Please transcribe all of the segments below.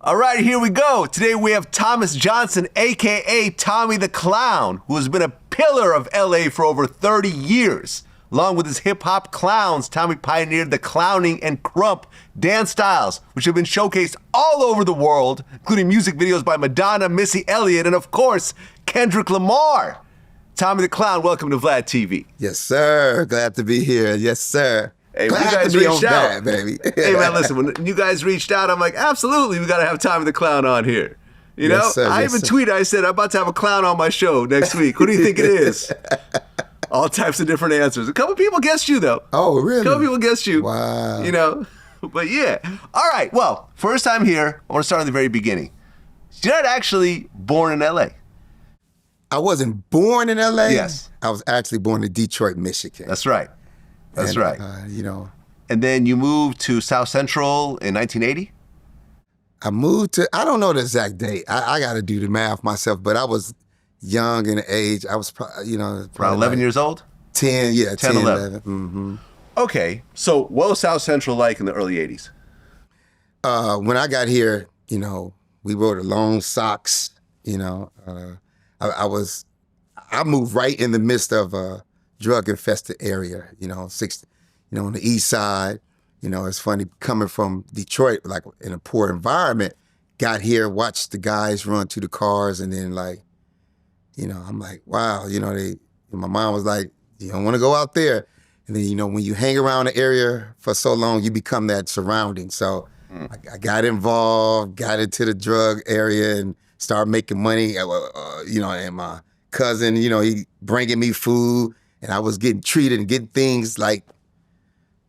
All right, here we go. Today we have Thomas Johnson, a.k.a. Tommy the Clown, who has been a pillar of L.A. for over 30 years. Along with his hip-hop clowns, Tommy pioneered the clowning and krump dance styles, which have been showcased all over the world, including music videos by Madonna, Missy Elliott, and of course, Kendrick Lamar. Tommy the Clown, welcome to Vlad TV. Yes, sir. Glad to be here. Yes, sir. Hey, glad when you guys to be reached on out, that, baby. Hey, man, listen, when you guys reached out, I'm like, absolutely, we got to have Tommy the Clown on here. You know, yes, sir, I even tweeted, I said, I'm about to have a clown on my show next week. Who do you think it is? All types of different answers. A couple people guessed you, though. Oh, really? A couple people guessed you. Wow. You know, but yeah. All right, well, first time here, I want to start at the very beginning. You're not actually born in L.A. I wasn't born in L.A.? Yes. I was actually born in Detroit, Michigan. That's right. That's right. You know. And then you moved to South Central in 1980? I moved to, I don't know the exact date. I got to do the math myself, but I was young in age. I was probably, Around 11 years old? 10, yeah, 10, 11. 11. Mm-hmm. Okay, so what was South Central like in the early 80s? When I got here, we wore the long socks, I moved right in the midst of a drug-infested area, on the east side. It's funny, coming from Detroit, like in a poor environment, got here, watched the guys run to the cars, and then I'm like, wow, my mom was like, you don't want to go out there. And then, when you hang around the area for so long, you become that surrounding. So I got involved, got into the drug area and started making money, and my cousin, he bringing me food, and I was getting treated and getting things like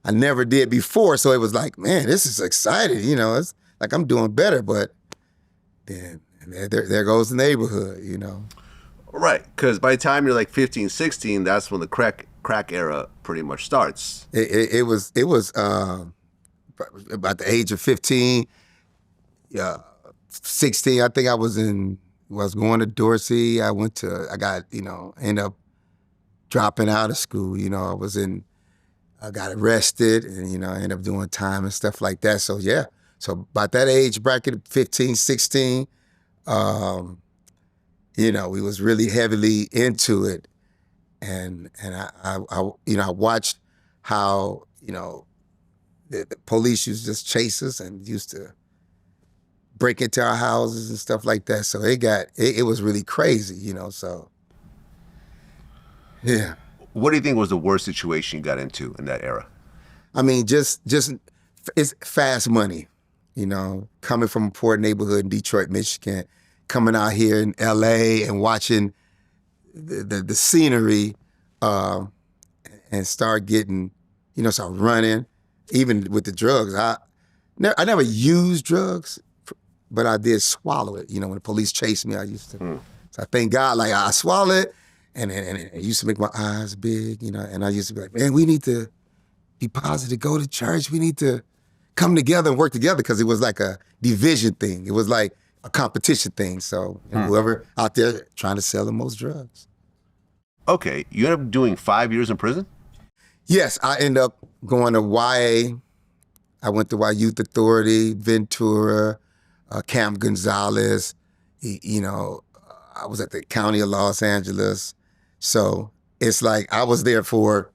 I never did before. So it was like, man, this is exciting. It's like I'm doing better. But then there goes the neighborhood, Right, because by the time you're like 15, 16, that's when the crack era pretty much starts. It was about the age of 15, 16. I think I was going to Dorsey. I ended up dropping out of school. I got arrested and, I ended up doing time and stuff like that. So, yeah. So about that age bracket, 15, 16, we was really heavily into it. And I watched how, the police used to just chase us and used to break into our houses and stuff like that. So it was really crazy, so, yeah. What do you think was the worst situation you got into in that era? I mean, just it's fast money, coming from a poor neighborhood in Detroit, Michigan, coming out here in L.A. and watching the scenery and start getting, start running, even with the drugs. I never used drugs, but I did swallow it. When the police chased me, I used to. So I thank God, I swallowed it. And it used to make my eyes big, and I used to be like, man, we need to be positive, go to church. We need to come together and work together, because it was like a division thing. It was like a competition thing. So whoever out there trying to sell the most drugs. Okay, you ended up doing 5 years in prison? Yes, I ended up going to YA. I went to Y Youth Authority, Ventura, Camp Gonzalez. I was at the County of Los Angeles. So it's like I was there for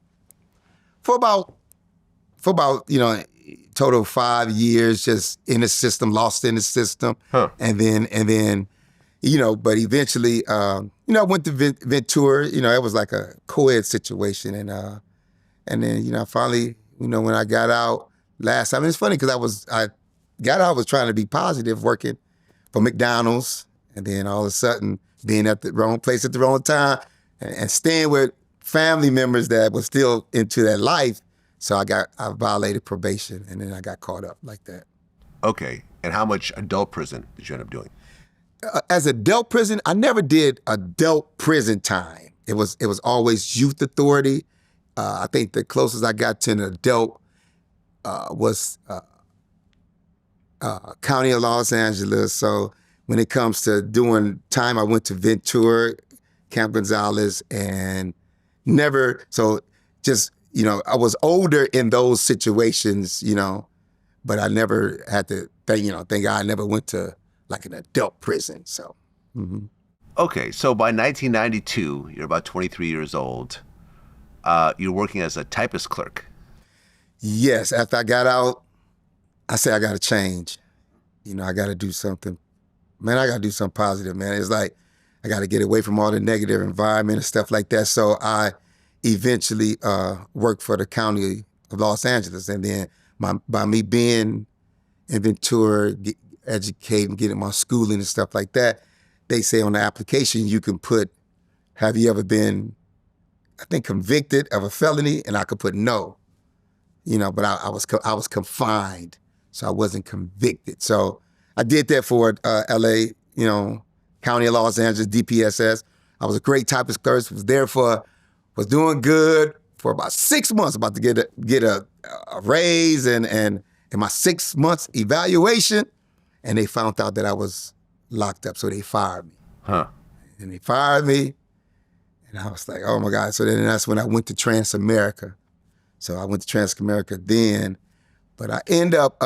about total 5 years, just in the system, lost in the system. And then but eventually I went to Ventura. It was like a co-ed situation, and then finally, when I got out last time, it's funny because I got out, I was trying to be positive, working for McDonald's, and then all of a sudden being at the wrong place at the wrong time, and staying with family members that were still into that life. So I violated probation, and then I got caught up like that. Okay, and how much adult prison did you end up doing? As adult prison, I never did adult prison time. It was always youth authority. I think the closest I got to an adult was County of Los Angeles. So when it comes to doing time, I went to Ventura, Camp Gonzalez, and I was older in those situations, but I never had to thank God I never went to like an adult prison. So. Mm-hmm. Okay, so by 1992, you're about 23 years old. You're working as a typist clerk. Yes, after I got out, I said I got to change. I got to do something. Man, I got to do something positive, man. It's like I got to get away from all the negative environment and stuff like that. So I eventually worked for the county of Los Angeles. And then by me being in Ventura, educating, getting my schooling and stuff like that, they say on the application you can put, have you ever been, I think, convicted of a felony? And I could put no, but I was confined, so I wasn't convicted. So I did that for LA, County of Los Angeles, DPSS. I was a great typist clerk, was doing good for about 6 months, about to get a raise and in my 6 months evaluation, and they found out that I was locked up, so they fired me. Huh. And they fired me, and I was like, oh my God. So then that's when I went to Transamerica. So I went to Transamerica then, but I ended up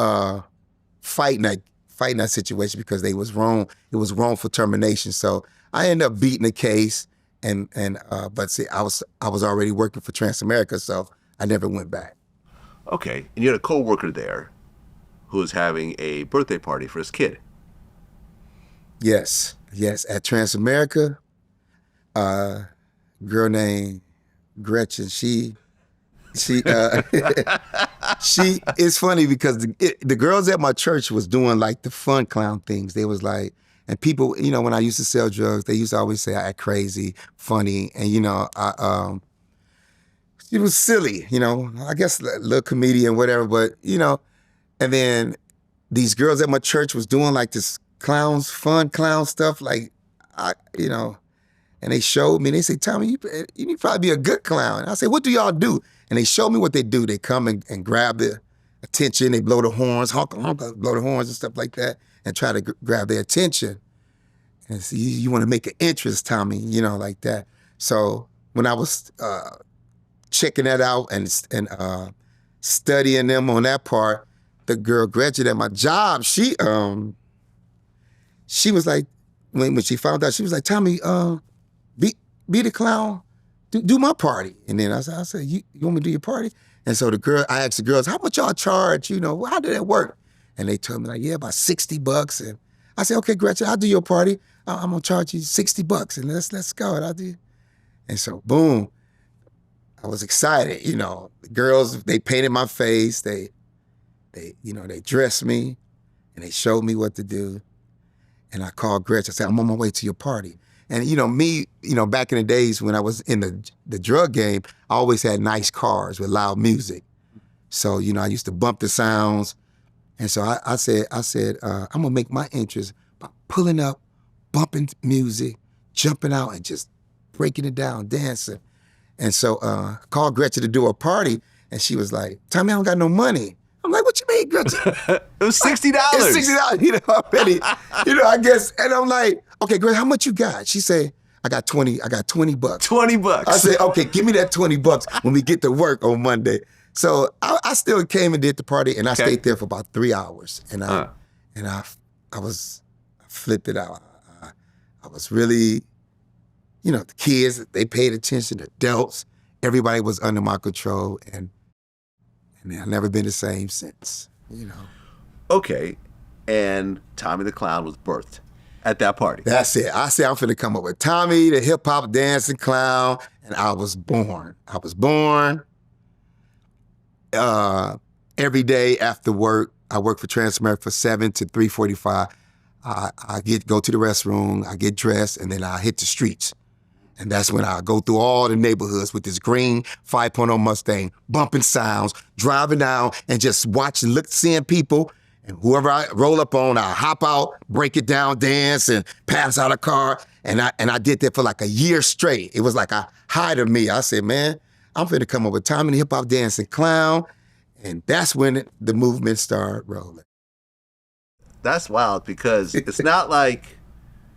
fighting that situation because they was wrong. It was wrongful termination. So I ended up beating the case, but see, I was already working for Transamerica, so I never went back. Okay, and you had a coworker there who was having a birthday party for his kid. Yes, at Transamerica, girl named Gretchen, she it's funny because the girls at my church was doing like the fun clown things. They was like, and people, when I used to sell drugs, they used to always say I act crazy, funny, and it was silly, I guess a little comedian, whatever, but and then these girls at my church was doing like this fun clown stuff, like and they showed me, and they say, Tommy, you need probably be a good clown. And I say, what do y'all do? And they showed me what they do. They come and grab the attention, they blow the horns, blow the horns and stuff like that, and try to grab their attention. And so you want to make an interest, Tommy, like that. So when I was checking that out and studying them on that part, the girl Gretchen at my job, she was like, when she found out, she was like, Tommy, be the clown, do my party. And then I said, you want me to do your party? And so I asked the girls, how much y'all charge? How did that work? And they told me like, yeah, about $60. And I said, okay, Gretchen, I'll do your party. I'm gonna charge you $60 and let's go. And I'll do. And so boom, I was excited. The girls, they painted my face. They dressed me and they showed me what to do. And I called Gretchen. I said, I'm on my way to your party. And me, back in the days when I was in the drug game, I always had nice cars with loud music. So, I used to bump the sounds. And so I said, I'm gonna make my entrance by pulling up, bumping music, jumping out and just breaking it down, dancing. And so I called Gretchen to do a party, and she was like, Tommy, I don't got no money. I'm like, what you mean, Gretchen? It was $60. It's $60, already. I guess. And I'm like, okay, Gretchen, how much you got? She said, I got 20 bucks. $20. I said, okay, give me that 20 bucks when we get to work on Monday. So I still came and did the party, and I stayed there for about 3 hours. And I flipped it out. I was really, the kids, they paid attention, the adults, everybody was under my control, and I've never been the same since, Okay, and Tommy the Clown was birthed at that party. That's it. I said I'm finna come up with Tommy, the hip-hop dancing clown, and I was born. Every day after work, I work for Transamerica from 7 to 3:45. I go to the restroom, I get dressed, and then I hit the streets. And that's when I go through all the neighborhoods with this green 5.0 Mustang, bumping sounds, driving down and just watching, seeing people. And whoever I roll up on, I hop out, break it down, dance, and pass out a car. And I did that for like a year straight. It was like a high to me. I said, man, I'm finna come up with Tommy the Hip Hop Dancing Clown. And that's when the movement started rolling. That's wild because it's not like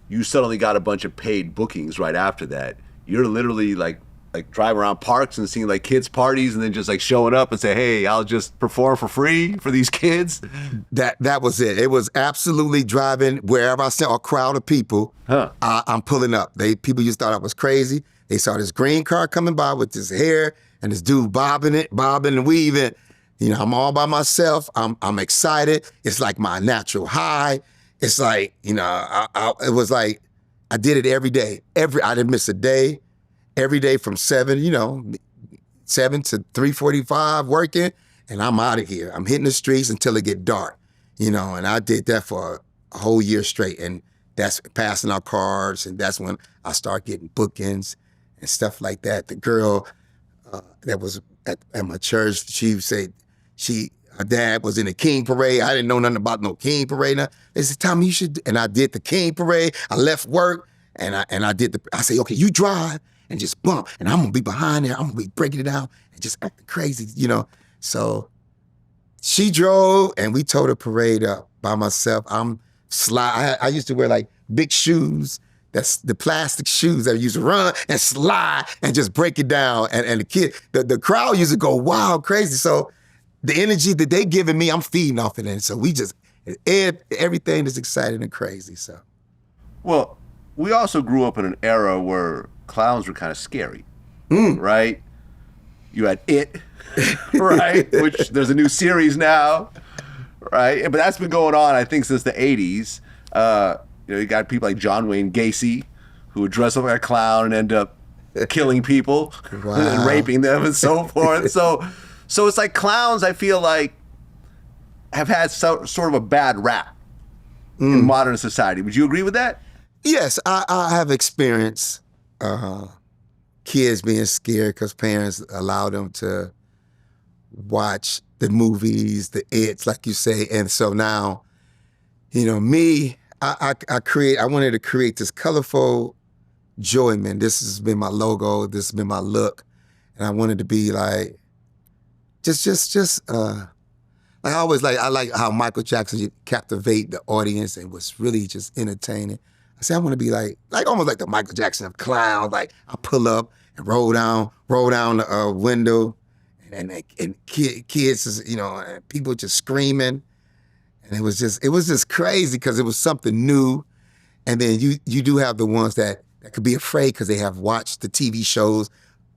you suddenly got a bunch of paid bookings right after that. You're literally like like drive around parks and seeing like kids parties and then just like showing up and say, hey, I'll just perform for free for these kids? That was it. It was absolutely driving wherever I saw a crowd of people. I'm pulling up. People used to thought I was crazy. They saw this green car coming by with this hair and this dude bobbing and weaving. You know, I'm all by myself. I'm excited. It's like my natural high. It's like, you know, it was like I did it every day. I didn't miss a day. Every day from 7 to 3:45 working, and I'm out of here. I'm hitting the streets until it get dark, you know, and I did that for a whole year straight. And that's passing out cards, and that's when I start getting bookings and stuff like that. The girl that was at my church, she would say her dad was in the King Parade. I didn't know nothing about no King Parade. Now, they said, Tommy, you should, and I did the King Parade. I left work, and I said, okay, you drive, and just bump. And I'm gonna be behind there. I'm gonna be breaking it down and just acting crazy, you know? So she drove and we towed the parade up by myself. I used to wear like big shoes. That's the plastic shoes that I used to run and slide and just break it down. And the crowd used to go wild, crazy. So the energy that they giving me, I'm feeding off of it. And so everything is exciting and crazy, so. Well, we also grew up in an era where clowns were kind of scary, right? You had It, right? Which there's a new series now, right? But that's been going on, I think, since the 80s. You got people like John Wayne Gacy, who would dress up like a clown and end up killing people and raping them and so forth. So it's like clowns, I feel like, have had sort of a bad rap in modern society. Would you agree with that? Yes, I have experienced kids being scared because parents allow them to watch the movies, the It's, like you say. And so now, you know, me, I wanted to create this colorful enjoyment. This has been my logo. This has been my look. And I wanted to be like, I like how Michael Jackson captivate the audience and was really just entertaining. I said, I want to be like almost like the Michael Jackson of clowns. Like I pull up and roll down the window, and kids, you know, and people just screaming, and it was just crazy because it was something new. And then you do have the ones that could be afraid because they have watched the TV shows.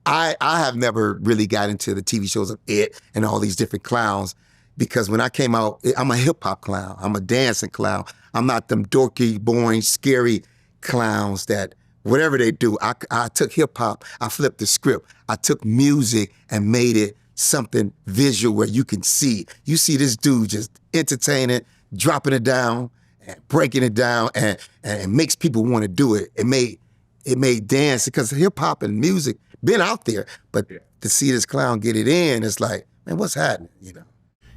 I have never really got into the TV shows of It and all these different clowns. Because when I came out, I'm a hip-hop clown. I'm a dancing clown. I'm not them dorky, boring, scary clowns that whatever they do. I took hip-hop, I flipped the script. I took music and made it something visual where you can see. You see this dude just entertaining, dropping it down, and breaking it down, and it makes people want to do it. It made dance, because hip-hop and music been out there, but to see this clown get it in, it's like, man, what's happening, you know?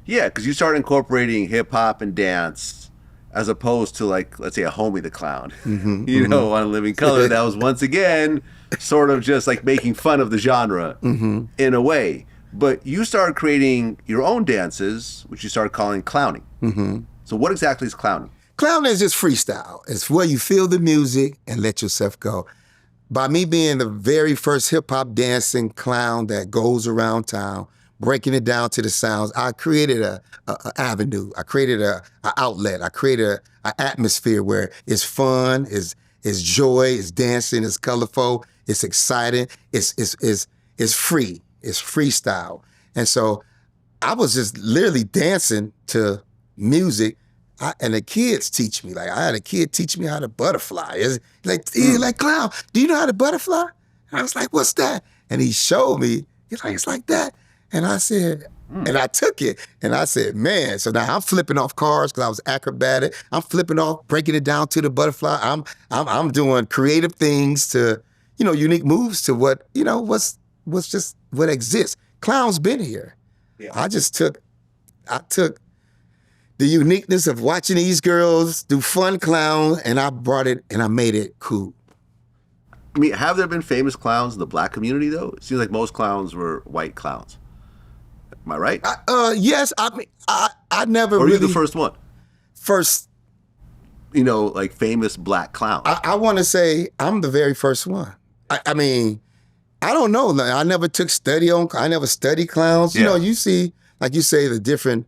Yeah, because you started incorporating hip hop and dance as opposed to, like, let's say a Homie the Clown, on Living Color. That was once again sort of just like making fun of the genre in a way. But you started creating your own dances, which you started calling clowning. So what exactly is clowning? Clowning is just freestyle. It's where you feel the music and let yourself go. By me being the very first hip hop dancing clown that goes around town, breaking it down to the sounds, I created a avenue. I created a outlet. I created an atmosphere where it's fun, it's joy, it's dancing, it's colorful, it's exciting, it's free, it's freestyle. And so I was just literally dancing to music, and the kids teach me. Like I had a kid teach me how to butterfly. It's like clown, do you know how to butterfly? And I was like, what's that? And he showed me. He's like, it's like that. And I said, and I took it, and I said, man, so now I'm flipping off cars because I was acrobatic. I'm flipping off, breaking it down to the butterfly. I'm doing creative things to, unique moves to what, what's just what exists. Clown's been here. Yeah. I took the uniqueness of watching these girls do fun clown, and I brought it and I made it cool. I mean, have there been famous clowns in the black community, though? It seems like most clowns were white clowns. Am I right? Yes. I mean, I never really... Or really... are you the first one? First... like famous black clown. I want to say I'm the very first one. I mean, I don't know. Like, I never studied clowns. You Yeah. know, you see, like you say, the different,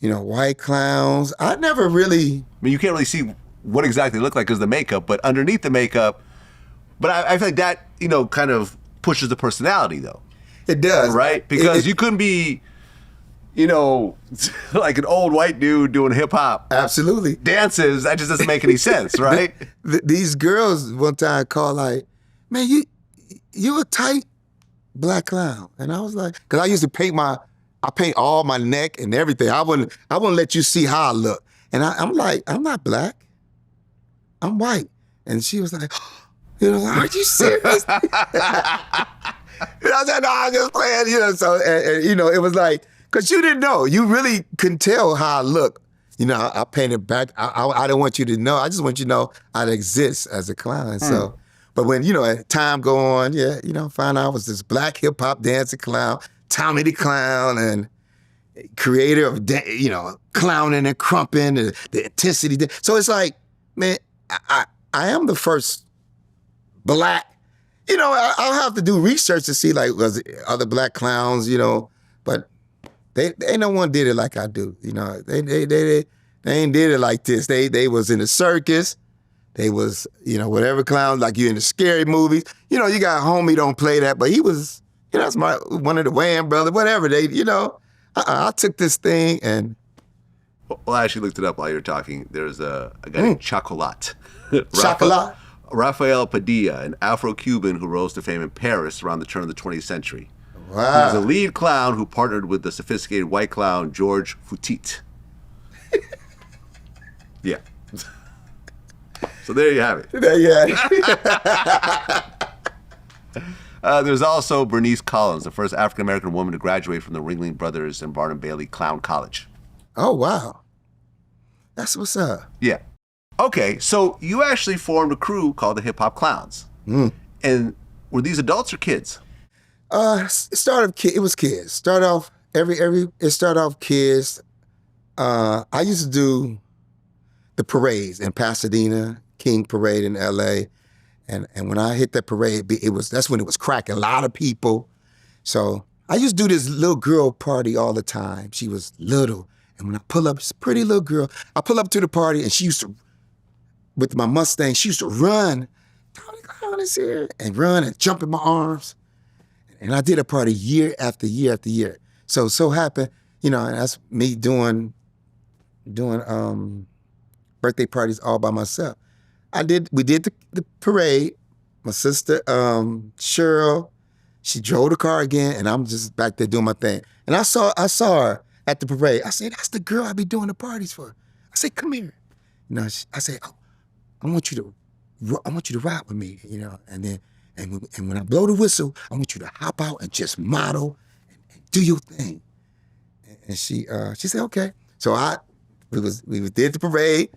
white clowns. I never really. I mean, you can't really see what exactly they look like because the makeup, but underneath the makeup, but I feel like that, kind of pushes the personality though. It does. Right? Because you couldn't be, like an old white dude doing hip hop Absolutely. dances. That just doesn't make any sense, right? These girls one time called like, man, you a tight black clown. And I was like, because I used to paint all my neck and everything. I wouldn't let you see how I look. And I'm like, I'm not black. I'm white. And she was like, are you serious? I said, no, I'm just playing, so, and, it was like, because you didn't know. You really couldn't tell how I look. I painted back. I don't want you to know. I just want you to know I'd exist as a clown. So, but when, as time go on, find out I was this black hip hop dancing clown, Tommy the Clown, and creator of, clowning and krumping, and the intensity. So it's like, man, I am the first black. I'll have to do research to see, like, was it other black clowns, but they ain't no one did it like I do. They ain't did it like this. They was in the circus. They was, whatever clowns, like you in the scary movies. You got homie don't play that, but he was, that's one of the Wham brothers, whatever. I took this thing and. Well, I actually looked it up while you were talking. There's a guy named Chocolat. Chocolat? Rafael Padilla, an Afro-Cuban who rose to fame in Paris around the turn of the 20th century. Wow. He was a lead clown who partnered with the sophisticated white clown George Foutit. Yeah. So there you have it. There's also Bernice Collins, the first African-American woman to graduate from the Ringling Brothers and Barnum Bailey Clown College. Oh, wow. That's what's up. Yeah. Okay, so you actually formed a crew called the Hip Hop Clowns. And were these adults or kids? It was kids. It started off kids. I used to do the parades in Pasadena, King Parade in LA. And when I hit that parade, that's when it was cracking, a lot of people. So I used to do this little girl party all the time. She was little. And when I pull up, she's a pretty little girl. I pull up to the party and she used to, with my Mustang, she used to run. Tony Clown is here. And run and jump in my arms. And I did a party year after year after year. So happened, and that's me doing birthday parties all by myself. We did the parade. My sister, Cheryl, she drove the car again, and I'm just back there doing my thing. And I saw her at the parade. I said, that's the girl I be doing the parties for. I said, come here. I said, oh, I want you to ride with me, and then and when I blow the whistle, I want you to hop out and just model and do your thing. And she said, okay. So we did the parade,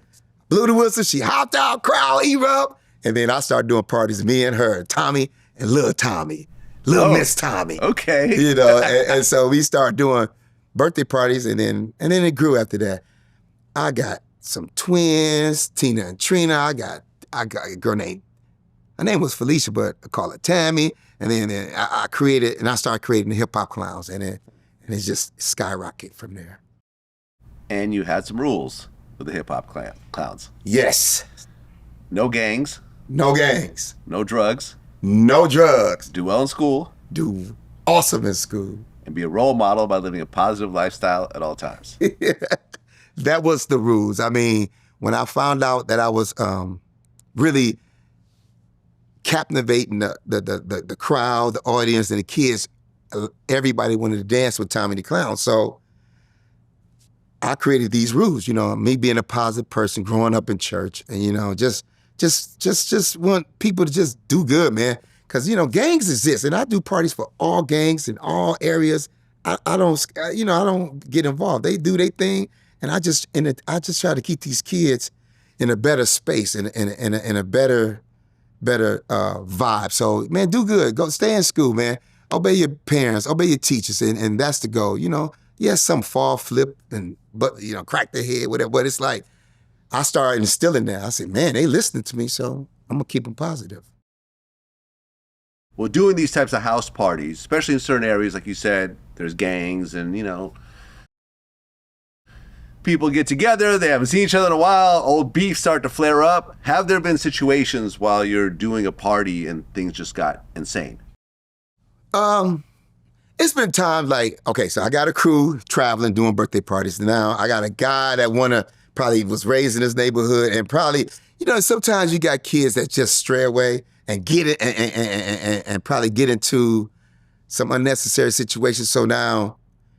blew the whistle, she hopped out, crowd erupt, and then I started doing parties, me and her, Tommy and Little Tommy, Miss Tommy. Okay. And so we started doing birthday parties, and then it grew after that. I got some twins, Tina and Trina. I got a girl named, her name was Felicia, but I call her Tammy. And then I started creating the Hip Hop Clowns, and it just skyrocketed from there. And you had some rules with the Hip Hop Clowns. Yes. No gangs. No gangs. No drugs. No drugs. Do well in school. Do awesome in school. And be a role model by living a positive lifestyle at all times. That was the rules. I mean, when I found out that I was really captivating the crowd, the audience, and the kids, everybody wanted to dance with Tommy the Clown. So I created these rules, me being a positive person, growing up in church, and just want people to just do good, man. Because gangs exist, and I do parties for all gangs in all areas. I don't get involved. They do their thing, and I just try to keep these kids in a better space, in a better vibe. So, man, do good. Go stay in school, man. Obey your parents, obey your teachers, and that's the goal. Yes, some fall, flip, but crack their head, whatever. But it's like I started instilling that. I said, man, they listening to me, so I'm gonna keep them positive. Well, doing these types of house parties, especially in certain areas, like you said, there's gangs and, people get together, they haven't seen each other in a while, old beef start to flare up. Have there been situations while you're doing a party and things just got insane? It's been times like, okay, so I got a crew traveling, doing birthday parties. Now I got a guy that probably was raised in this neighborhood and probably, sometimes you got kids that just stray away and get it and probably get into some unnecessary situations. So now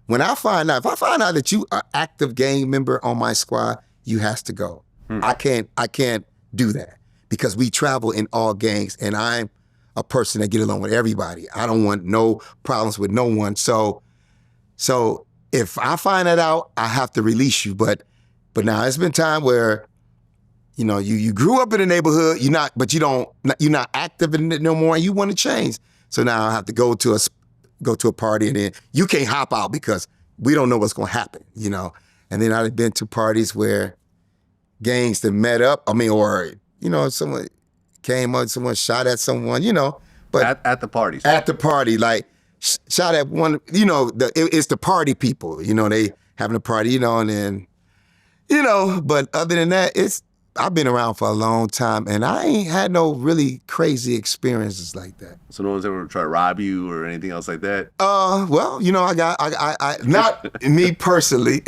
if I find out that you are active gang member on my squad, you has to go. I can't do that because we travel in all gangs and I'm a person that get along with everybody. I don't want no problems with no one. So if I find that out, I have to release you. But now it's been time where, you grew up in a neighborhood, you're not active in it no more, and you want to change. So now I have to go to a party, and then you can't hop out because we don't know what's going to happen, And then I've been to parties where gangs that met up, someone came up, someone shot at someone, but At the parties. At the party, like shot at one, it's the party people, they having a party, and then, but other than that, I've been around for a long time and I ain't had no really crazy experiences like that. So no one's ever tried to rob you or anything else like that? Well, I not me personally.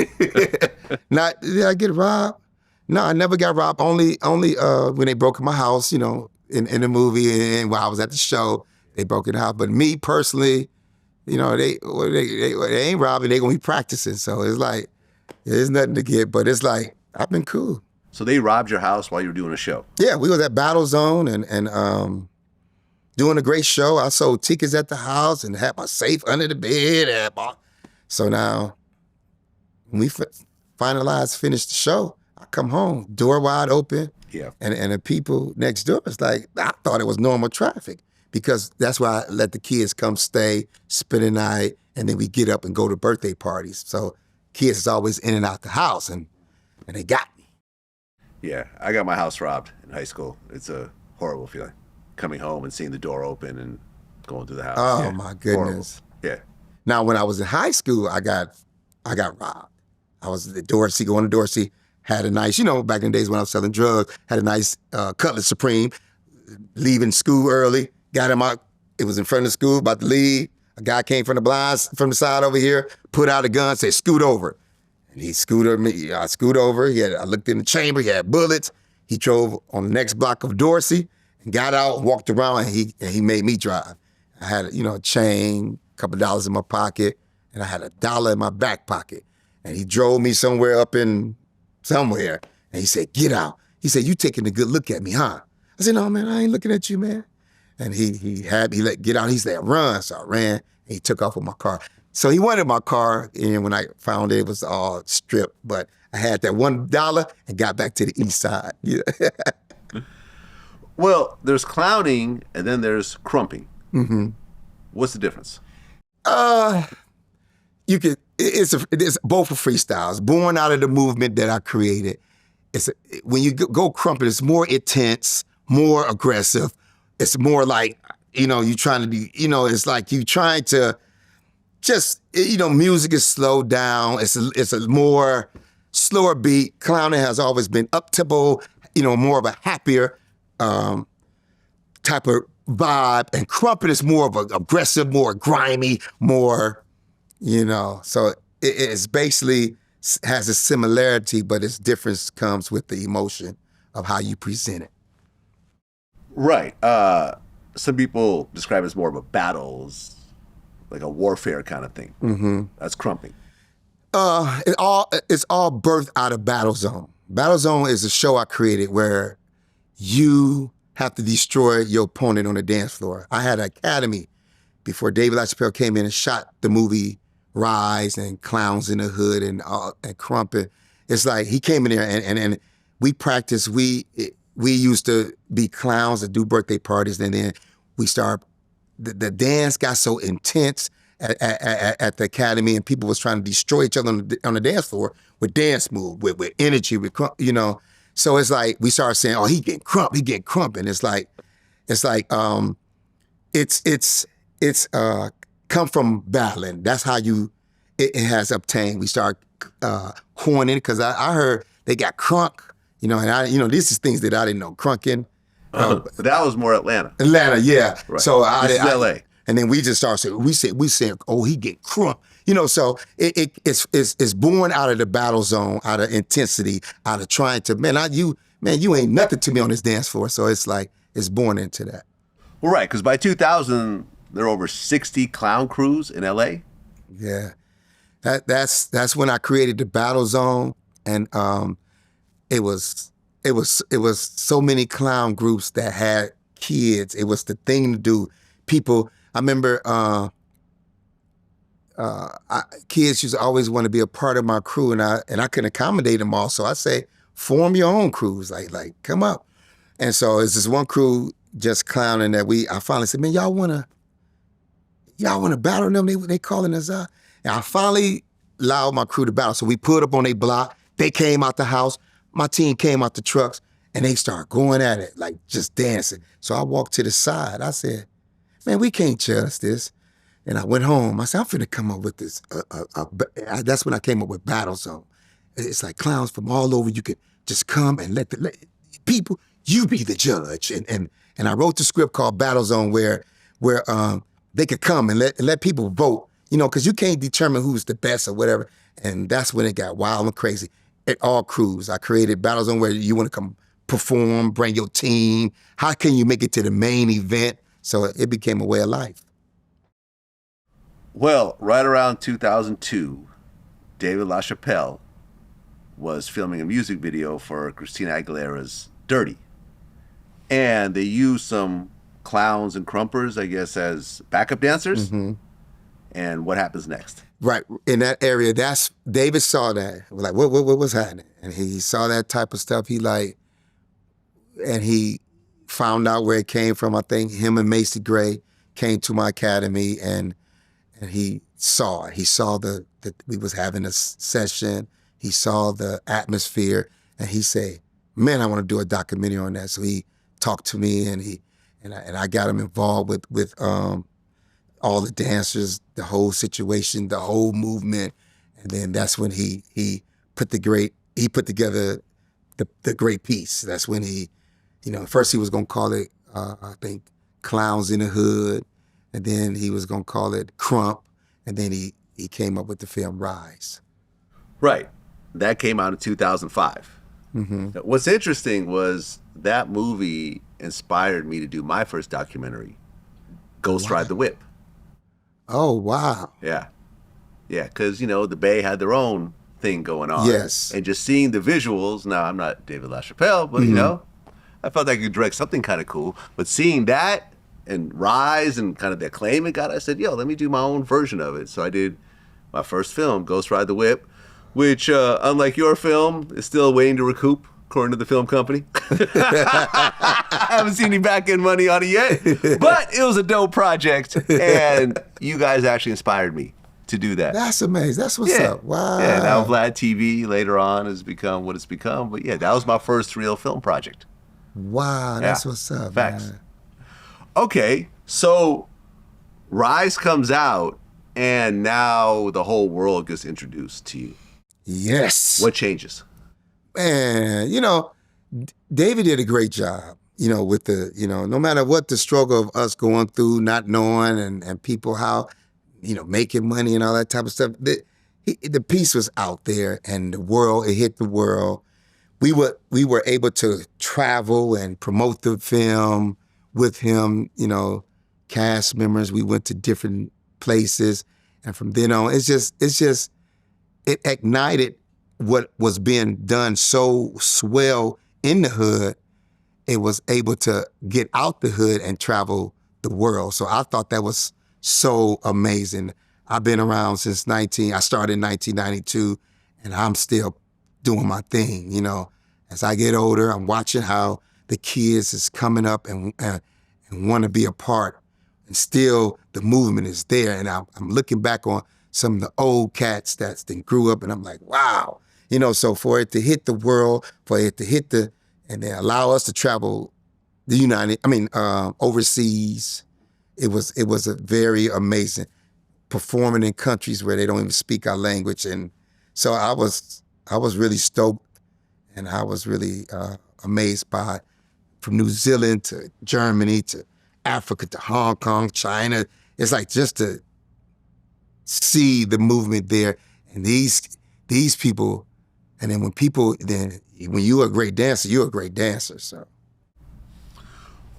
Not, did I get robbed? No, I never got robbed. Only when they broke in my house, in the movie and while I was at the show, they broke in the house. But me personally, they ain't robbing, they gonna be practicing. So it's like, there's nothing to get, but it's like, I've been cool. So they robbed your house while you were doing a show? Yeah, we was at Battle Zone and doing a great show. I sold tickets at the house and had my safe under the bed. So now, when we finished the show, I come home, door wide open. Yeah. And the people next door, it's like, I thought it was normal traffic because that's why I let the kids come stay, spend the night, and then we get up and go to birthday parties. So kids is always in and out the house, and they got me. Yeah, I got my house robbed in high school. It's a horrible feeling, coming home and seeing the door open and going through the house. Oh, yeah, my goodness. Horrible. Yeah. Now, when I was in high school, I got robbed. I was at Dorsey, going to Dorsey, had a nice, back in the days when I was selling drugs, had a nice Cutlass Supreme, leaving school early, got him out, it was in front of the school, about to leave. A guy came from the blinds, from the side over here, put out a gun, said, scoot over. And he scooted me, I scooted over, I looked in the chamber, he had bullets. He drove on the next block of Dorsey and got out, walked around, and he made me drive. I had, a chain, a couple dollars in my pocket, and I had $1 in my back pocket. And he drove me somewhere, and he said, get out. He said, you taking a good look at me, huh? I said, no, man, I ain't looking at you, man. And he let get out. He said, run. So I ran, and he took off with my car. So he wanted my car, and when I found it was all stripped. But I had that $1 and got back to the east side. Yeah. Well, there's clowning, and then there's krumping. Mm-hmm. What's the difference? It's both are freestyles, born out of the movement that I created. When you go Krump, it's more intense, more aggressive. It's more like, you trying to be, it's like you trying to just, music is slowed down. It's a more slower beat. Clowning has always been up-tempo, more of a happier type of vibe. And Krumping is more of an aggressive, more grimy, more, so it's basically has a similarity, but its difference comes with the emotion of how you present it. Right. Some people describe it as more of a battles, like a warfare kind of thing. Mm-hmm. That's krumping. It's all birthed out of Battle Zone. Battle Zone is a show I created where you have to destroy your opponent on the dance floor. I had an academy before David LaChapelle came in and shot the movie Rise and Clowns in the Hood and Krump. It's like he came in there and we practiced. We used to be clowns and do birthday parties, and then we started. The dance got so intense at the academy, and people was trying to destroy each other on the dance floor with dance move, with energy, with So it's like we started saying, "Oh, he getting Krump," and it's like it's come from battling. That's how it has obtained. We start coining because I heard they got crunk, and this is things that I didn't know. Crunking. But that was more Atlanta. Atlanta, yeah. Right. So This is LA. And then we just started saying, we saying, oh, he get crunk. So it's born out of the battle zone, out of intensity, out of trying to, you ain't nothing to me on this dance floor. So it's like, it's born into that. Well, right, because by 2000, there are over 60 clown crews in LA. Yeah. That's when I created the battle zone. And it was so many clown groups that had kids. It was the thing to do. People, I remember kids used to always want to be a part of my crew, and I couldn't accommodate them all. So I say, form your own crews, like come up. And so it's this one crew just clowning that I finally said, man, y'all wanna battle them? They calling us out. And I finally allowed my crew to battle. So we put up on their block. They came out the house. My team came out the trucks, and they started going at it, like just dancing. So I walked to the side. I said, man, we can't judge this. And I went home. I said, I'm finna come up with this. That's when I came up with Battle Zone. It's like clowns from all over. You could just come and let people, you be the judge. And I wrote the script called Battle Zone where they could come and let people vote, because you can't determine who's the best or whatever. And that's when it got wild and crazy. At all crews, I created Battle Zone where you want to come perform, bring your team. How can you make it to the main event? So it became a way of life. Well, right around 2002, David LaChapelle was filming a music video for Christina Aguilera's Dirty. And they used some clowns and krumpers, I guess, as backup dancers. Mm-hmm. And what happens next? Right, in that area, David saw that. Like, what was happening? And he saw that type of stuff. And he found out where it came from. I think him and Macy Gray came to my academy, and he saw it. He saw that we was having a session. He saw the atmosphere, and he said, man, I want to do a documentary on that. So he talked to me, and I got him involved with all the dancers, the whole situation, the whole movement. And then that's when he put together the great piece. That's when he, first he was going to call it, I think, Clowns in the Hood. And then he was going to call it Krump. And then he came up with the film Rise. Right. That came out in 2005. Mm-hmm. What's interesting was that movie inspired me to do my first documentary, Ghost Ride the Whip. Oh, wow. Yeah. Yeah, because, the Bay had their own thing going on. Yes. And just seeing the visuals, now I'm not David LaChapelle, but, I felt I could direct something kind of cool. But seeing that and Rise and kind of the acclaim it got, I said, let me do my own version of it. So I did my first film, Ghost Ride the Whip, which, unlike your film, is still waiting to recoup, according to the film company. I haven't seen any back-end money on it yet, but it was a dope project, and you guys actually inspired me to do that. That's amazing. That's what's up. Wow. Yeah, now Vlad TV later on has become what it's become, but that was my first real film project. Wow, that's what's up, Facts. Man. Okay, so Rise comes out, and now the whole world gets introduced to you. Yes. What changes? Man, David did a great job, with the, no matter what the struggle of us going through, not knowing, and people how, making money and all that type of stuff, the piece was out there, and it hit the world. We were able to travel and promote the film with him, cast members. We went to different places, and from then on, it ignited what was being done so swell in the hood. It was able to get out the hood and travel the world. So I thought that was so amazing. I've been around since I started in 1992, and I'm still doing my thing, As I get older, I'm watching how the kids is coming up and want to be a part, and still the movement is there. And I'm looking back on some of the old cats that grew up, and I'm like, wow. So for it to hit the world, for it to hit and then allow us to travel overseas, it was a very amazing, performing in countries where they don't even speak our language. And so I was really stoked, and I was really amazed by, from New Zealand to Germany to Africa to Hong Kong, China. It's like just to see the movement there, and these people, and then when you're a great dancer, you're a great dancer. So,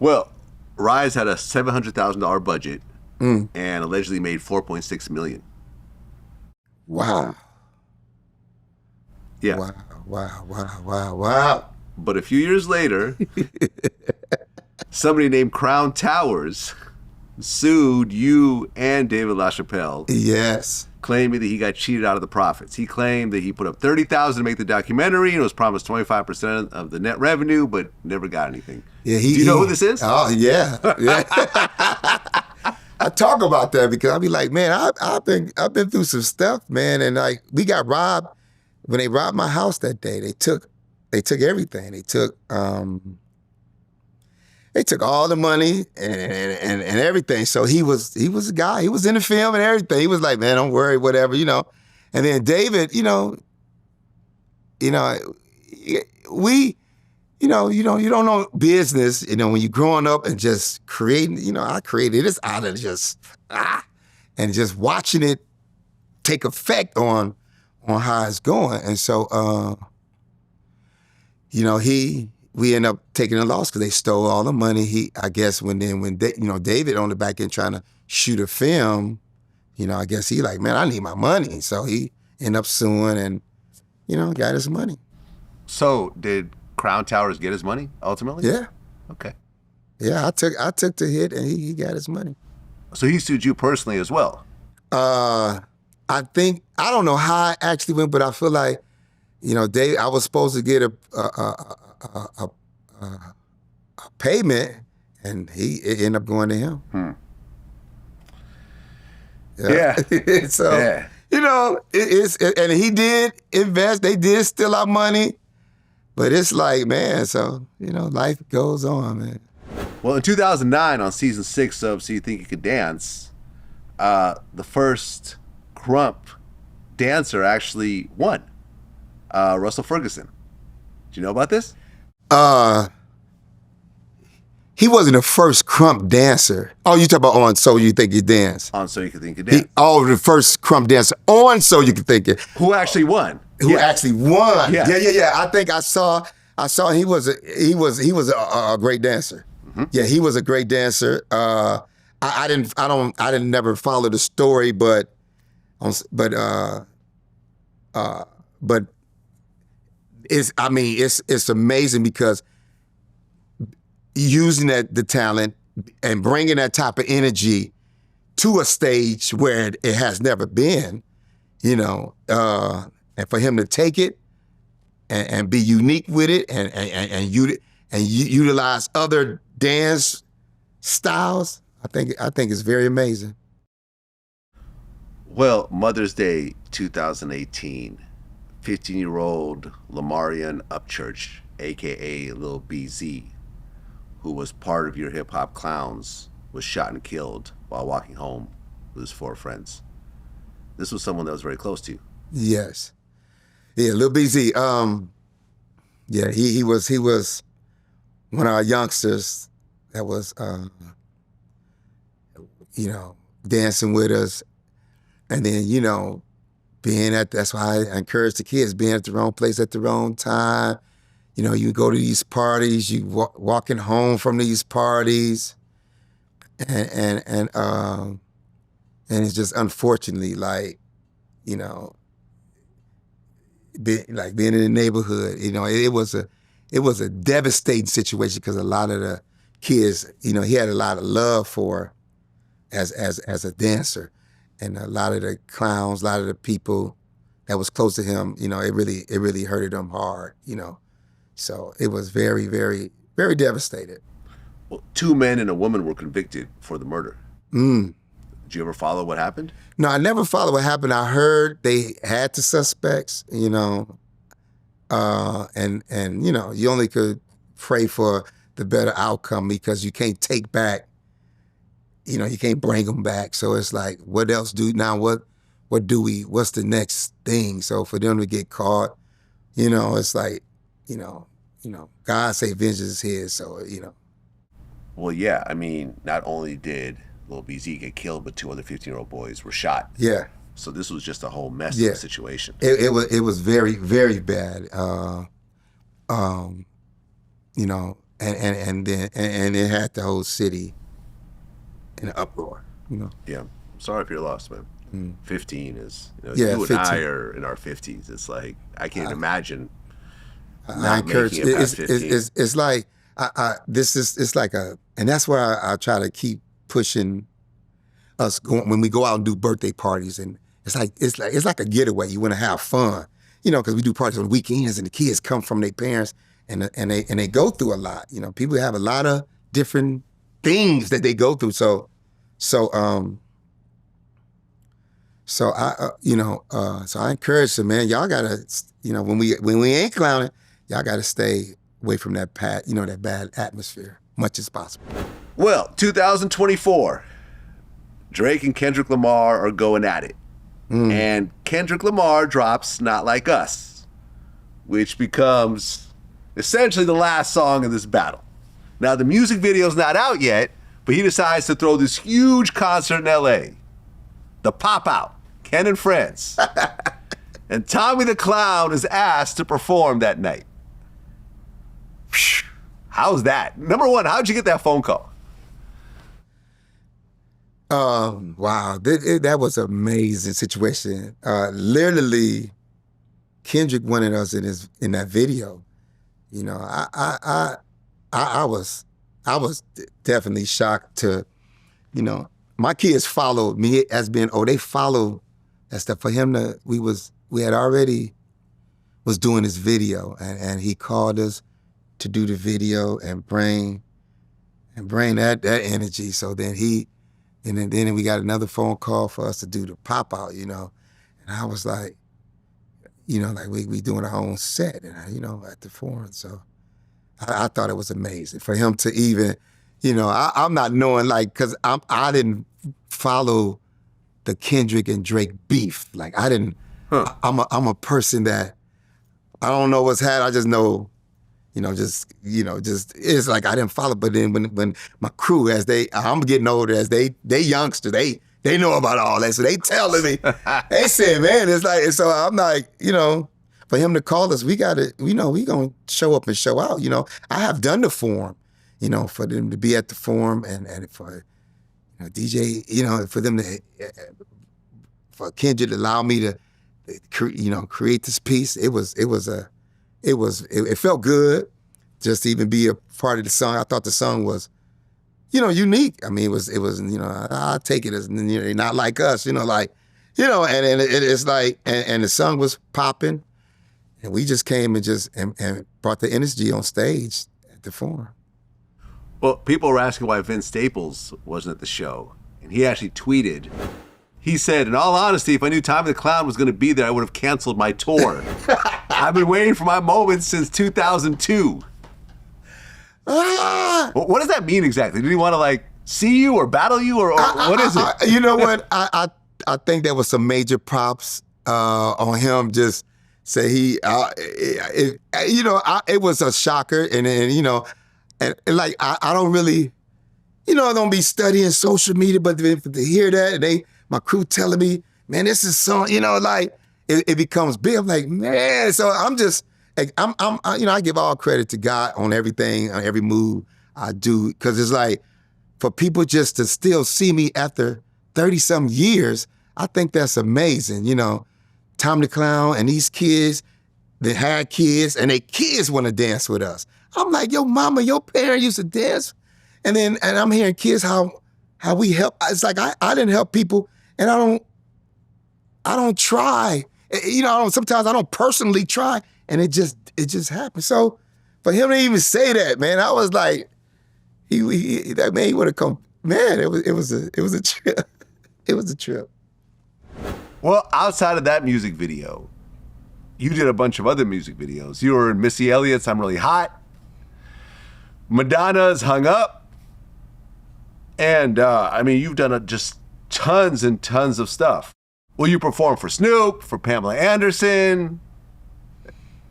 Well, Rise had a $700,000 budget and allegedly made $4.6 million. wow, Yeah. wow. But a few years later, somebody named Crown Towers sued you and David LaChapelle, Yes. claiming that he got cheated out of the profits. He claimed that he put up $30,000 to make the documentary and was promised 25% of the net revenue, but never got anything. Yeah, Do you know who this is? Oh yeah. I talk about that because I be like, man, I've been through some stuff, man, and like we got robbed when they robbed my house that day. They took everything. They took all the money and everything. So he was a guy. He was in the film and everything. He was like, man, don't worry, whatever, you know. And then David, you don't know business, when you're growing up and just creating, I created this out of just, and just watching it take effect on how it's going. And so, we end up taking a loss because they stole all the money. I guess when David on the back end trying to shoot a film, I guess he like, man, I need my money. So he ended up suing and, got his money. So did Crown Towers get his money ultimately? Yeah. Okay. Yeah, I took the hit and he got his money. So he sued you personally as well? I don't know how it actually went, but I feel like, Dave, I was supposed to get a payment, and it ended up going to him. Yeah. So, Yeah. and he did invest. They did steal our money, but it's like, man, so, life goes on, man. Well, in 2009, on season 6 of So You Think You Could Dance, the first Krump dancer actually won, Russell Ferguson. Do you know about this? He wasn't the first Krump dancer. Oh, you talk about on So You Think You Dance. On So You Could Think You Could Dance. The first Krump dancer on So You Could Think It. Who actually won? Who actually won? Yeah. Yeah. I think I saw he was a great dancer. Mm-hmm. Yeah, he was a great dancer. I didn't never follow the story, but it's amazing because using the talent and bringing that type of energy to a stage where it has never been, and for him to take it and be unique with it and utilize other dance styles, I think it's very amazing. Well, Mother's Day 2018, 15-year-old Lamarian Upchurch, a.k.a. Lil BZ, who was part of your hip-hop clowns, was shot and killed while walking home with his 4 friends. This was someone that was very close to you. Yes. Yeah, Lil BZ. He was one of our youngsters that was, dancing with us. And then, that's why I encourage the kids, being at the wrong place at the wrong time. You go to these parties, you walking home from these parties, and it's just unfortunately being in the neighborhood. It was a devastating situation because a lot of the kids, he had a lot of love for as a dancer, and a lot of the clowns, a lot of the people that was close to him, it really hurted him hard. So it was very, very, very devastated. Well, 2 men and a woman were convicted for the murder. Did you ever follow what happened? No, I never followed what happened. I heard they had the suspects, and you only could pray for the better outcome because you can't take back, you can't bring them back. So it's like, what else do now? What's the next thing? So for them to get caught, it's like, God say vengeance is his. So, Well, yeah, I mean, not only did Lil BZ get killed, but 2 other 15-year-old boys were shot. Yeah. So this was just a whole mess of a situation. It was very, very bad. And it had the whole city in an uproar. Yeah, I'm sorry if you're lost, man. 15 is, you Yeah, and 15. I are in our 50s. It's like I can't imagine. I encourage. Making it past 15. It's like it's like and that's why I try to keep pushing us when we go out and do birthday parties, and it's like a getaway. You want to have fun, because we do parties on weekends, and the kids come from their parents, and they go through a lot. People have a lot of different things that they go through. So I encourage them, man. Y'all gotta, when we ain't clowning, y'all gotta stay away from that that bad atmosphere, much as possible. Well, 2024, Drake and Kendrick Lamar are going at it. And Kendrick Lamar drops Not Like Us, which becomes essentially the last song in this battle. Now, the music video's not out yet, but he decides to throw this huge concert in LA. The Pop Out, Ken and Friends. And Tommy the Clown is asked to perform that night. How's that? Number one, how'd you get that phone call? Wow, that was an amazing situation. Literally, Kendrick wanted us in that video. I was definitely shocked to, my kids followed me as being, they follow that stuff. For him we had already was doing this video, and he called us to do the video and bring that energy. So then then we got another phone call for us to do the pop out, and I was like, like we doing our own set, and at the Forum. So I thought it was amazing for him to even, I'm not knowing, like, cause I didn't follow the Kendrick and Drake beef. Like I didn't. I'm a person that I don't know what's had. I just know. Just it's like I didn't follow. But then when my crew, I'm getting older, as they youngster, they know about all that. So they telling me, they said, man, it's like, so I'm like, for him to call us, we gotta, we gonna show up and show out. I have done the Forum, for them to be at the Forum and for DJ, for them to, for Kendrick to allow me to, create this piece. It felt good just to even be a part of the song. I thought the song was, unique. I mean, it was, I take it as, Not Like Us, and it's like, and the song was popping, and we just came and brought the energy on stage at the Forum. Well, people were asking why Vince Staples wasn't at the show, and he actually tweeted. He said, in all honesty, if I knew Tommy the Clown was going to be there, I would have canceled my tour. I've been waiting for my moment since 2002. What does that mean exactly? Did he want to, see you or battle you, or what is it? You know what? I think there was some major props on him. Just say it was a shocker. And I don't really, I don't be studying social media, but to hear that, and my crew telling me, man, this is so, it becomes big. I'm like, man. So I'm just, I give all credit to God on everything, on every move I do, because it's like, for people just to still see me after 30-some years, I think that's amazing. Tommy the Clown and these kids that had kids, and they kids want to dance with us. I'm like, your mama, your parents used to dance, and I'm hearing kids how we help. It's like I didn't help people. And I don't try. Sometimes I don't personally try, and it just happens. So for him to even say that, man, I was like, he would have come. Man, it was a trip. It was a trip. Well, outside of that music video, you did a bunch of other music videos. You were in Missy Elliott's "I'm Really Hot," Madonna's "Hung Up," And I mean, you've done just tons and tons of stuff. Well, you perform for Snoop, for Pamela Anderson.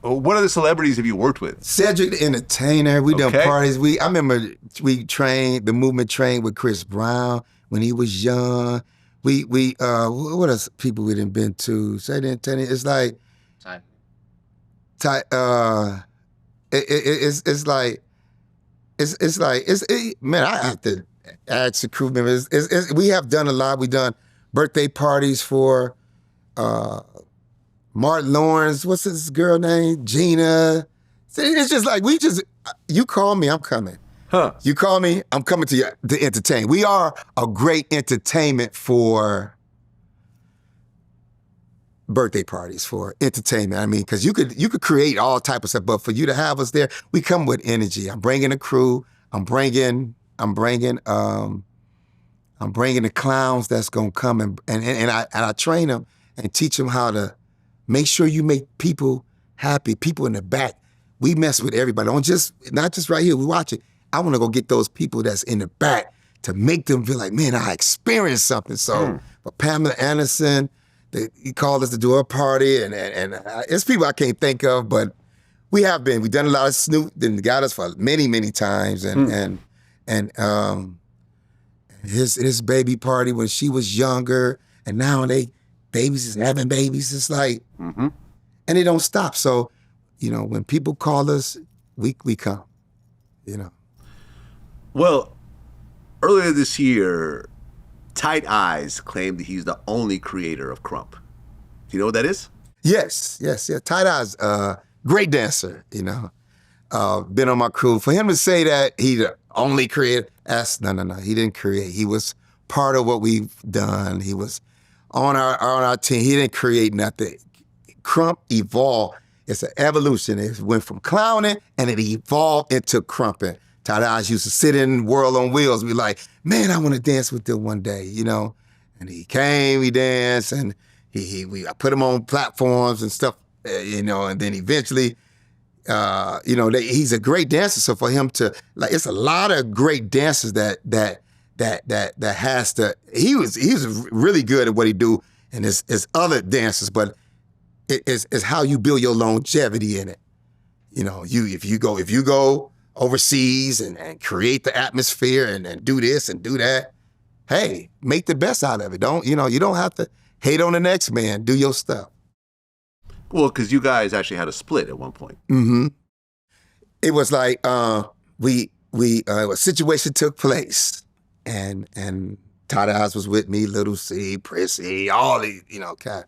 What other celebrities have you worked with? Cedric the Entertainer. We done Okay. parties. I remember the movement trained with Chris Brown when he was young. What else people we done been to? Cedric the Entertainer. It's like, man, I have to ask the crew members. We have done a lot. We done birthday parties for Martin Lawrence. What's his girl name? Gina. It's just like you call me, I'm coming. Huh. You call me, I'm coming to you to entertain. We are a great entertainment for birthday parties, for entertainment. I mean, because you could create all type of stuff, but for you to have us there, we come with energy. I'm bringing a crew. I'm bringing the clowns that's gonna come and I train them and teach them how to make sure you make people happy. People in the back, we mess with everybody. Not just right here. We watch it. I want to go get those people that's in the back to make them feel like, man, I experienced something. So, but Pamela Anderson, he called us to do a party, and it's people I can't think of, but we have been. We've done a lot of Snoop, and got us for many, many times, and his baby party when she was younger, and now babies is having babies. It's like, and it don't stop. So, when people call us, we come, Well, earlier this year, Tight Eyes claimed that he's the only creator of Krump. Do you know what that is? Yes. Tight Eyes, great dancer, been on my crew. For him to say that he the only creator, no. He didn't create. He was part of what we've done. He was on our team. He didn't create nothing. Krump evolved. It's an evolution. It went from clowning and it evolved into krumping. Tight Eyes used to sit in World on Wheels. We like, man, I want to dance with them one day, And he came, he danced, and I put him on platforms and stuff, and then eventually, he's a great dancer. So for him to, it's a lot of great dancers that has to, he was really good at what he do, and his other dancers, but it's how you build your longevity in it. If you go overseas and create the atmosphere and do this and do that, hey, make the best out of it. You don't have to hate on the next man. Do your stuff. Well, because you guys actually had a split at one point. Mm-hmm. It was like a situation took place, and Tight Eyes was with me, Little C, Prissy, all these, cat.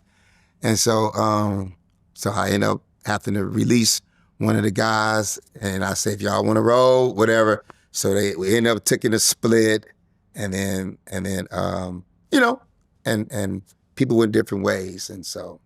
And so I ended up having to release one of the guys, and I said, if y'all want to roll, whatever. So we ended up taking a split, and then people went different ways, and so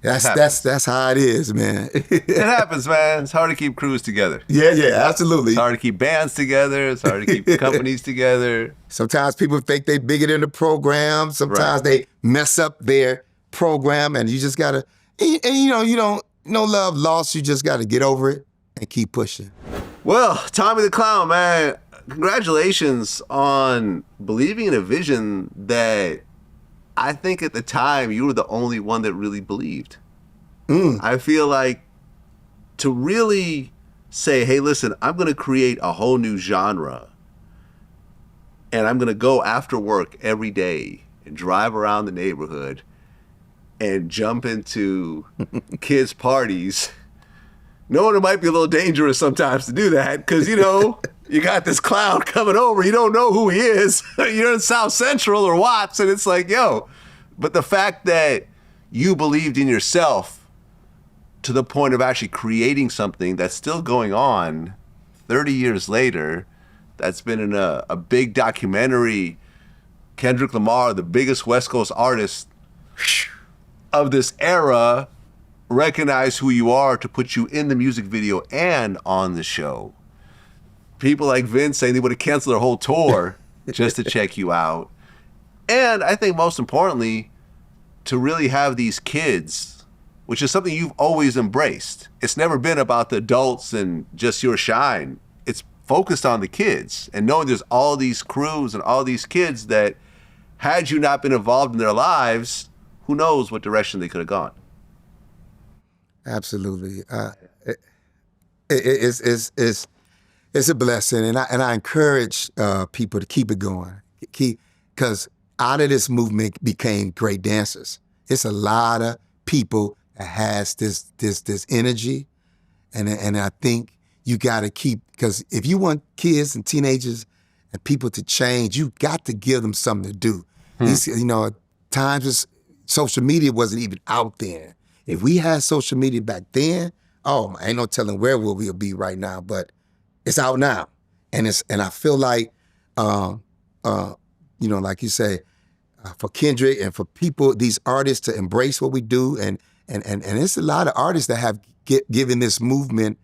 that's how it is, man. It happens, man. It's hard to keep crews together. Yeah, absolutely. It's hard to keep bands together. It's hard to keep companies together. Sometimes people think they bigger than the program. Sometimes they mess up their program, and you just gotta, you don't. No love lost, you just got to get over it and keep pushing. Well, Tommy the Clown, man, congratulations on believing in a vision that I think at the time you were the only one that really believed. I feel like to really say, hey, listen, I'm going to create a whole new genre, and I'm going to go after work every day and drive around the neighborhood and jump into kids' parties, knowing it might be a little dangerous sometimes to do that because, you got this clown coming over. You don't know who he is. You're in South Central or Watts, and it's like, But the fact that you believed in yourself to the point of actually creating something that's still going on 30 years later, that's been in a big documentary, Kendrick Lamar, the biggest West Coast artist of this era, recognize who you are to put you in the music video and on the show. People like Vince saying they would have canceled their whole tour just to check you out. And I think most importantly, to really have these kids, which is something you've always embraced. It's never been about the adults and just your shine. It's focused on the kids and knowing there's all these crews and all these kids that had you not been involved in their lives, who knows what direction they could have gone. Absolutely. It's a blessing, and I encourage people to keep it going. Because out of this movement became great dancers. It's a lot of people that has this energy, and I think you got to keep, because if you want kids and teenagers and people to change, you got to give them something to do. These, times social media wasn't even out then. If we had social media back then, ain't no telling where we'll be right now. But it's out now, and I feel like, like you say, for Kendrick and for people, these artists to embrace what we do, and it's a lot of artists that have given this movement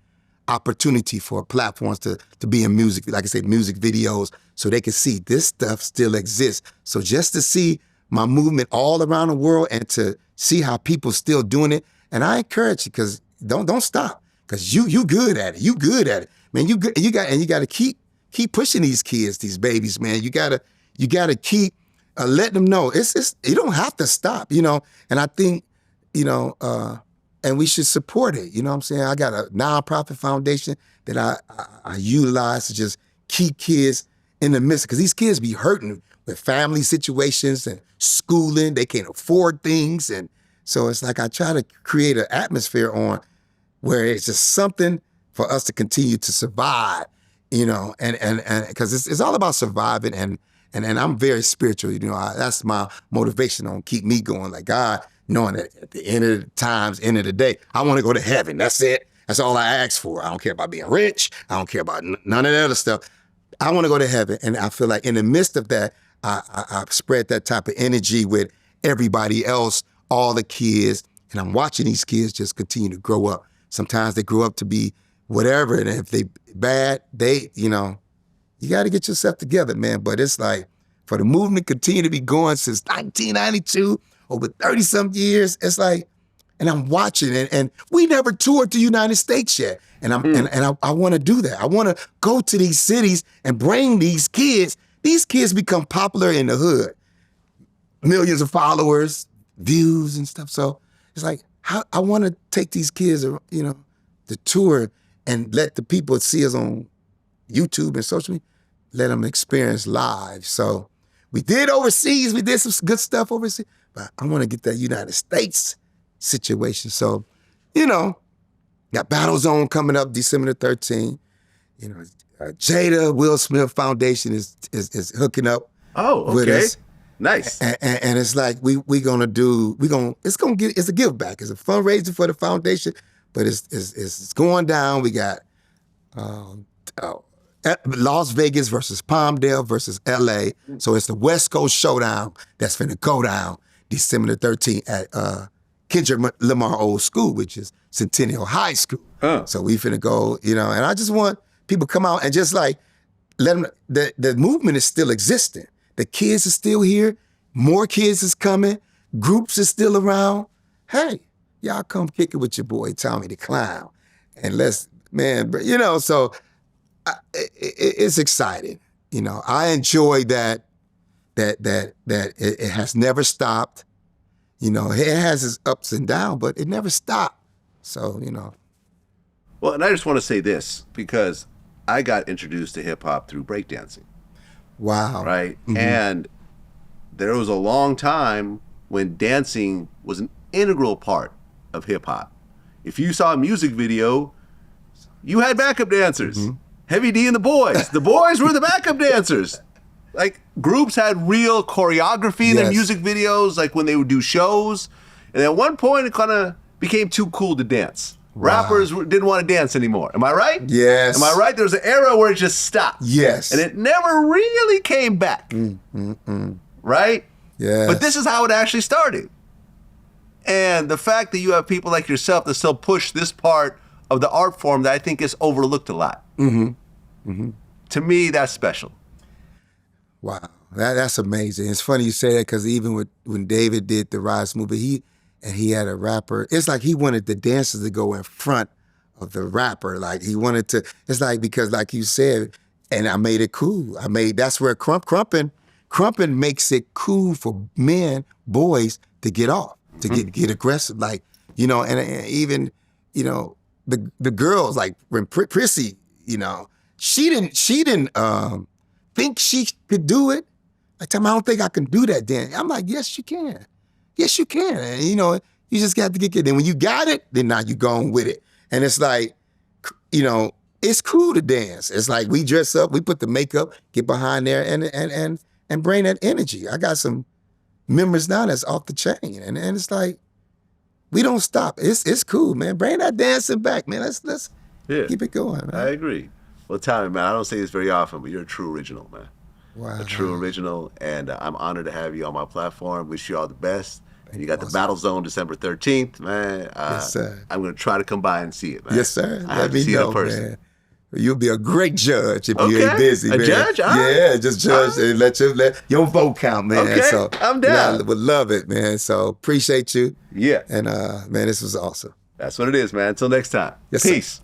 opportunity for platforms to be in music, like I said, music videos, so they can see this stuff still exists. So just to see my movement all around the world and to see how people still doing it, and I encourage you, because don't stop, because you good at it. You good at it, man. You got to keep pushing these kids, these babies, man. You gotta keep letting them know it's you don't have to stop, And I think and we should support it. You know what I'm saying? I got a nonprofit foundation that I utilize to just keep kids in the midst, because these kids be hurting with family situations and schooling. They can't afford things. And so it's like I try to create an atmosphere on where it's just something for us to continue to survive, and because it's all about surviving, and I'm very spiritual, that's my motivation on keep me going, like God, knowing that at the end of the times, end of the day, I want to go to heaven. That's it. That's all I ask for. I don't care about being rich. I don't care about none of that other stuff. I want to go to heaven. And I feel like in the midst of that, I spread that type of energy with everybody else, all the kids, and I'm watching these kids just continue to grow up. Sometimes they grow up to be whatever, and if they bad, you got to get yourself together, man. But it's like, for the movement continue to be going since 1992, over 30-some years, it's like, and I'm watching it, and we never toured the United States yet. And I want to do that. I want to go to these cities and bring these kids. These kids become popular in the hood. Millions of followers, views and stuff. So it's like, I want to take these kids, the tour, and let the people see us on YouTube and social media, let them experience live. So we did overseas. We did some good stuff overseas. But I want to get that United States situation. So, got Battle Zone coming up December the 13th. Jada Will Smith Foundation is hooking up with us. Nice. And it's like it's a give back. It's a fundraiser for the foundation, but it's going down. We got Las Vegas versus Palmdale versus LA. So it's the West Coast Showdown that's finna go down December the 13th at Kendrick Lamar Old School, which is Centennial High School. So we finna go, and I just want people to come out and just like let them, the movement is still existing. The kids are still here. More kids is coming. Groups is still around. Hey, y'all come kick it with your boy Tommy the Clown. And so it's exciting. I enjoy that it has never stopped. It has its ups and downs, but it never stopped. So, Well, and I just want to say this, because I got introduced to hip hop through breakdancing. Wow. Right? Mm-hmm. And there was a long time when dancing was an integral part of hip hop. If you saw a music video, you had backup dancers. Mm-hmm. Heavy D and the Boys. The Boys were the backup dancers. Like, groups had real choreography in their music videos, like when they would do shows. And at one point, it kind of became too cool to dance. Wow. Rappers didn't want to dance anymore. Am I right? Yes. Am I right? There was an era where it just stopped. Yes. And it never really came back. Right? Yeah. But this is how it actually started. And the fact that you have people like yourself that still push this part of the art form that I think is overlooked a lot. To me, that's special. Wow. That's amazing. It's funny you say that, because even when David did the Rise movie, he had a rapper. It's like he wanted the dancers to go in front the rapper. Like he wanted to. It's like because like you said, and I made it cool. That's where krumping makes it cool for men, boys to get off, to get aggressive. Like and even the girls like when Prissy, she didn't think she could do it. I tell me, I don't think I can do that then. I'm like, yes, you can. Yes, you can. And, you just got to get it. Then when you got it, then now you going with it. And it's like, it's cool to dance. It's like we dress up, we put the makeup, get behind there and bring that energy. I got some members now that's off the chain. And it's like, we don't stop. It's cool, man. Bring that dancing back, man. Let's keep it going, man. I agree. Well, Tommy, man, I don't say this very often, but you're a true original, man. Wow. A true original, and I'm honored to have you on my platform. Wish you all the best. And you got the Battle Zone December 13th, man. Yes, sir. I'm going to try to come by and see it, man. Yes, sir. I have to see it in person. Man. You'll be a great judge if you ain't busy, man. A judge? Yeah, just judge and let your vote count, man. Okay, so, I'm down. I would love it, man. So appreciate you. Yeah. And man, this was awesome. That's what it is, man. Until next time. Yes, Peace. Sir.